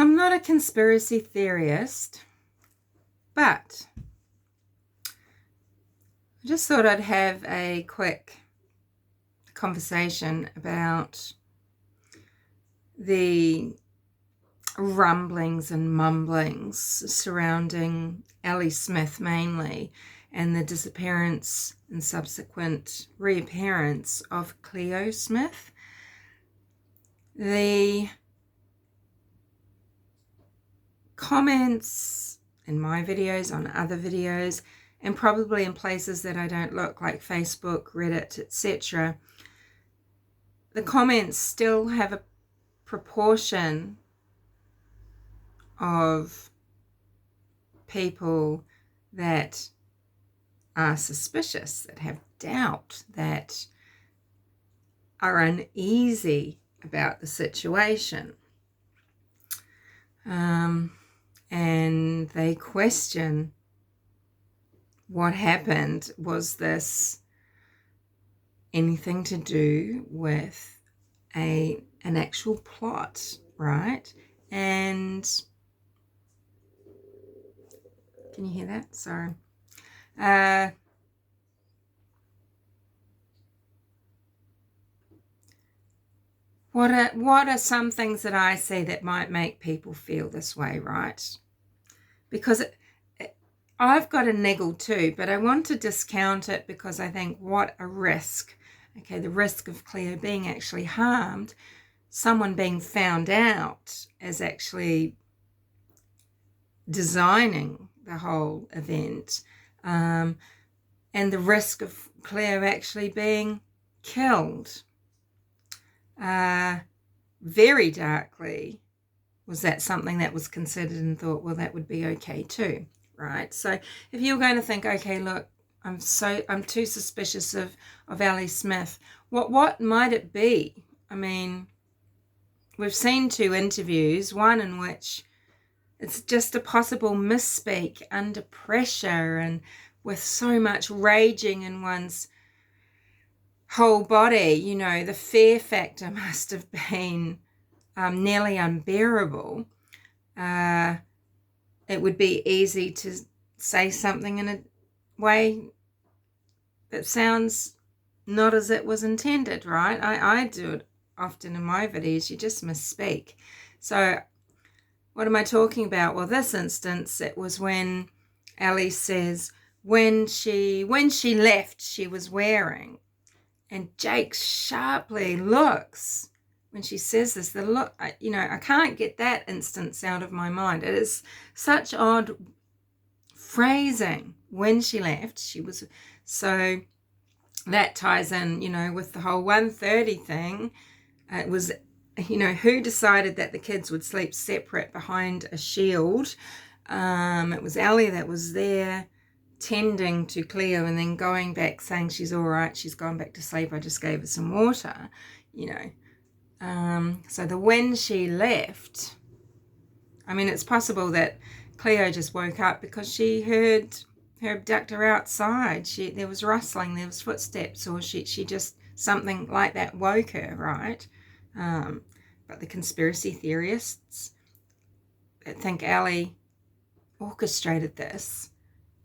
I'm not a conspiracy theorist, but I just thought I'd have a quick conversation about the rumblings and mumblings surrounding Ellie Smith mainly, and the disappearance and subsequent reappearance of Cleo Smith. The comments in my videos, on other videos, and probably in places that I don't look, like Facebook, Reddit, etc., the comments still have a proportion of people that are suspicious, that have doubt, that are uneasy about the situation. And they question what happened. Was this anything to do with an actual plot, right? And can you hear that? Sorry. What are some things that I see that might make people feel this way, right? Because I've got a niggle too, but I want to discount it because I think what a risk. Okay, the risk of Cleo being actually harmed, someone being found out as actually designing the whole event, and the risk of Cleo actually being killed. Very darkly, was that something that was considered and thought, well, that would be okay too, right? So if you're going to think, okay, look, I'm too suspicious of Ellie Smith, what might it be? I mean, we've seen 2 interviews, one in which it's just a possible misspeak under pressure and with so much raging in one's whole body. You know, the fear factor must have been nearly unbearable. It would be easy to say something in a way that sounds not as it was intended, right? I do it often in my videos. You just misspeak. So what am I talking about? Well, this instance, it was when Ellie says when she left, she was wearing, and Jake sharply looks when she says this. The look, I can't get that instance out of my mind. It is such odd phrasing. When she left, she was. So that ties in, with the whole 1:30 thing. It was, who decided that the kids would sleep separate behind a shield? It was Ellie that was there tending to Cleo and then going back saying she's all right, she's gone back to sleep, I just gave her some water, So when she left, I mean, it's possible that Cleo just woke up because she heard her abductor outside. There was rustling, there was footsteps, or she just, something like that woke her, right? But the conspiracy theorists that think Ellie orchestrated this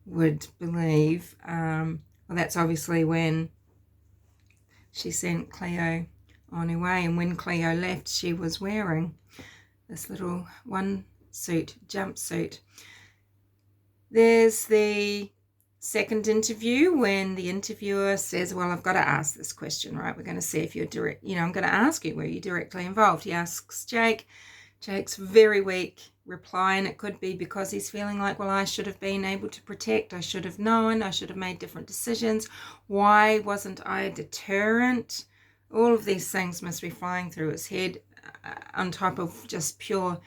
would believe, well, that's obviously when she sent Cleo on her way, and when Cleo left, she was wearing this little jumpsuit. There's the second interview when the interviewer says, well, I've got to ask this question, right? We're going to see if you're direct, I'm going to ask you, were you directly involved? He asks Jake. Jake's very weak reply, and it could be because he's feeling like, well, I should have been able to protect, I should have known, I should have made different decisions. Why wasn't I a deterrent? All of these things must be flying through his head, on top of just pure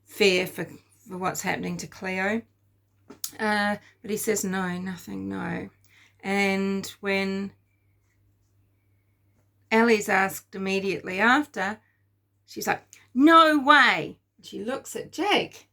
fear for what's happening to Cleo. But he says, no, nothing, no. And when Ellie's asked immediately after, she's like, no way. She looks at Jake.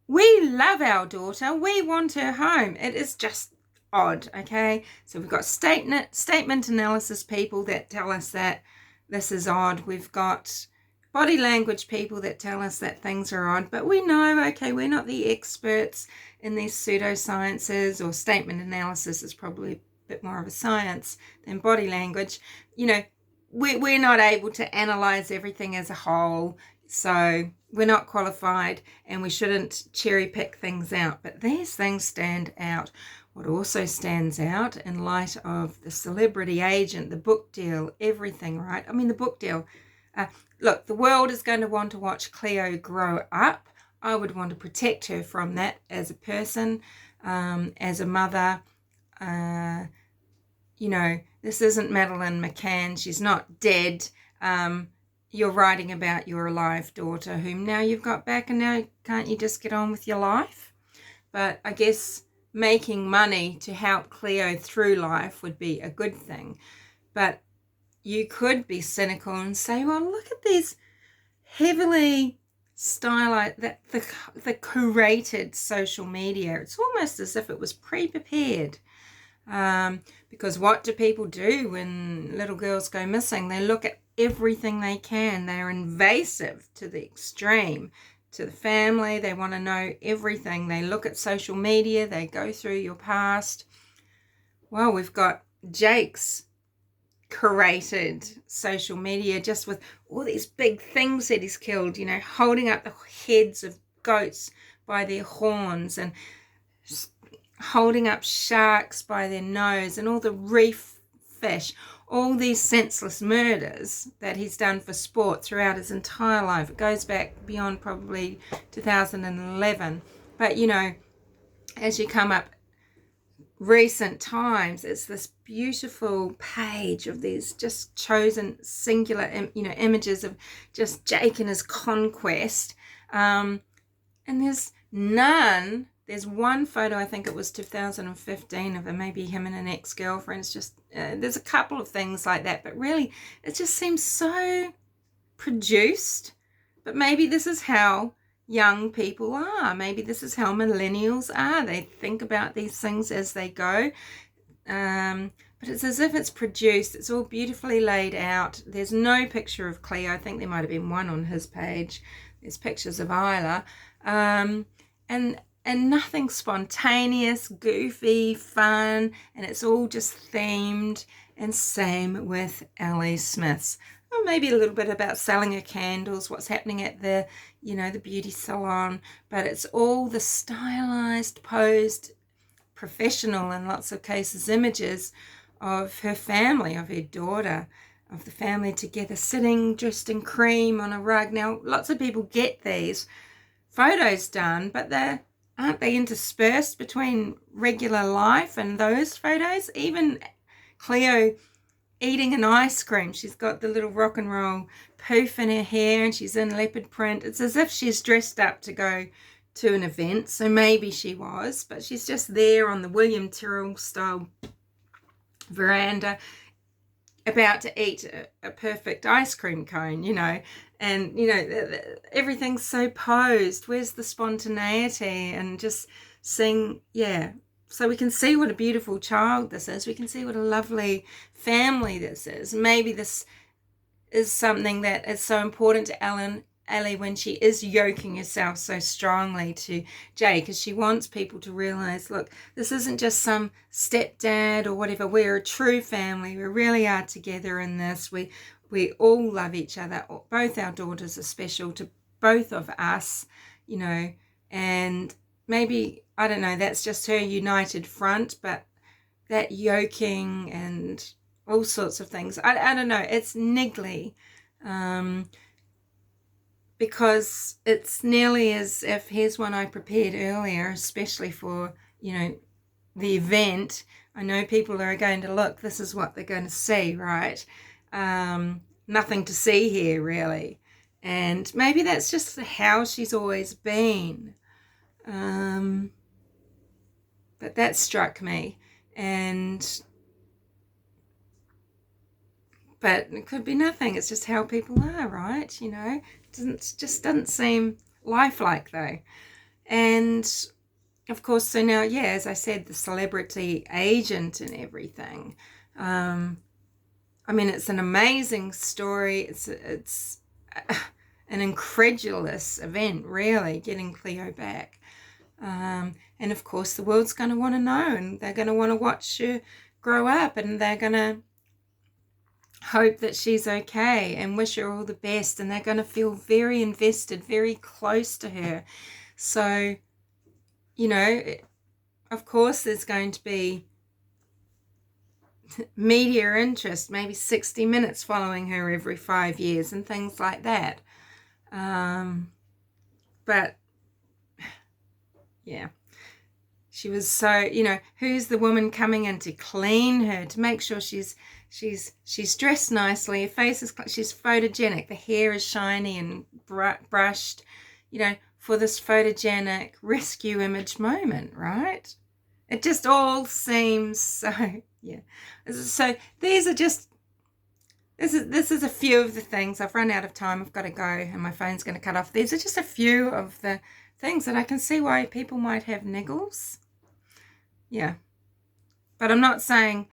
We love our daughter. We want her home. It is just odd, okay? So we've got statement analysis people that tell us that this is odd. We've got body language people that tell us that things are odd, but we know, okay, we're not the experts in these pseudosciences, or statement analysis is probably a bit more of a science than body language. You know, we're not able to analyze everything as a whole, so we're not qualified, and we shouldn't cherry pick things out. But these things stand out. What also stands out in light of the celebrity agent, the book deal, everything, right? I mean, the book deal. Look, the world is going to want to watch Cleo grow up. I would want to protect her from that as a person, as a mother. You know, this isn't Madeleine McCann. She's not dead. You're writing about your alive daughter, whom now you've got back, and now can't you just get on with your life? But I guess making money to help Cleo through life would be a good thing. But you could be cynical and say, well, look at these heavily stylized, the curated social media. It's almost as if it was pre-prepared. Because what do people do when little girls go missing? They look at everything they can. They're invasive to the extreme to the family. They want to know everything. They look at social media. They go through your past. Well, we've got Jake's curated social media, just with all these big things that he's killed, you know, holding up the heads of goats by their horns, and holding up sharks by their nose, and all the reef fish, all these senseless murders that he's done for sport throughout his entire life. It goes back beyond probably 2011. But, you know, as you come up recent times, it's this beautiful page of these just chosen singular, you know, images of just Jake and his conquest. And there's one photo, I think it was 2015, of maybe him and an ex-girlfriend. It's just, there's a couple of things like that, but really it just seems so produced. But maybe this is how young people are. Maybe this is how millennials are. They think about these things as they go. But it's as if it's produced. It's all beautifully laid out. There's no picture of Cleo. I think there might have been one on his page. There's pictures of Isla. And nothing spontaneous, goofy, fun, and it's all just themed. And same with Ellie Smith's. Or maybe a little bit about selling her candles, what's happening at the, you know, the beauty salon. But it's all the stylized, posed, professional in lots of cases images of her family, of her daughter, of the family together, sitting dressed in cream on a rug. Now, lots of people get these photos done, but aren't they interspersed between regular life and those photos? Even Cleo eating an ice cream. She's got the little rock and roll poof in her hair, and she's in leopard print. It's as if she's dressed up to go to an event. So maybe she was, but she's just there on the William Tyrrell style veranda, about to eat a perfect ice cream cone, you know. And, you know, everything's so posed. Where's the spontaneity? And just seeing, yeah. So we can see what a beautiful child this is. We can see what a lovely family this is. Maybe this is something that is so important to Ellie when she is yoking herself so strongly to Jay, because she wants people to realize, look, this isn't just some stepdad or whatever. We're a true family. We really are together in this. We all love each other. Both our daughters are special to both of us, you know, and maybe, I don't know, that's just her united front, but that yoking and all sorts of things, I don't know, it's niggly, because it's nearly as if, here's one I prepared earlier, especially for, you know, the event. I know people are going to look, this is what they're going to see, right? Nothing to see here, really. And maybe that's just how she's always been. But that struck me. But it could be nothing. It's just how people are, right? You know, it just doesn't seem lifelike, though. And of course, so now, yeah, as I said, the celebrity agent and everything. I mean, it's an amazing story. It's an incredulous event, really, getting Cleo back. And of course the world's going to want to know, and they're going to want to watch her grow up, and they're going to hope that she's okay and wish her all the best, and they're going to feel very invested, very close to her. So, you know, of course there's going to be media interest, maybe 60 Minutes following her every 5 years and things like that. But yeah, she was so, you know, who's the woman coming in to clean her, to make sure she's dressed nicely, her face is, she's photogenic, the hair is shiny and brushed, you know, for this photogenic rescue image moment, right? It just all seems so, yeah. So these are just, this is a few of the things. I've run out of time. I've got to go and my phone's going to cut off. These are just a few of the things that I can see why people might have niggles. Yeah. But I'm not saying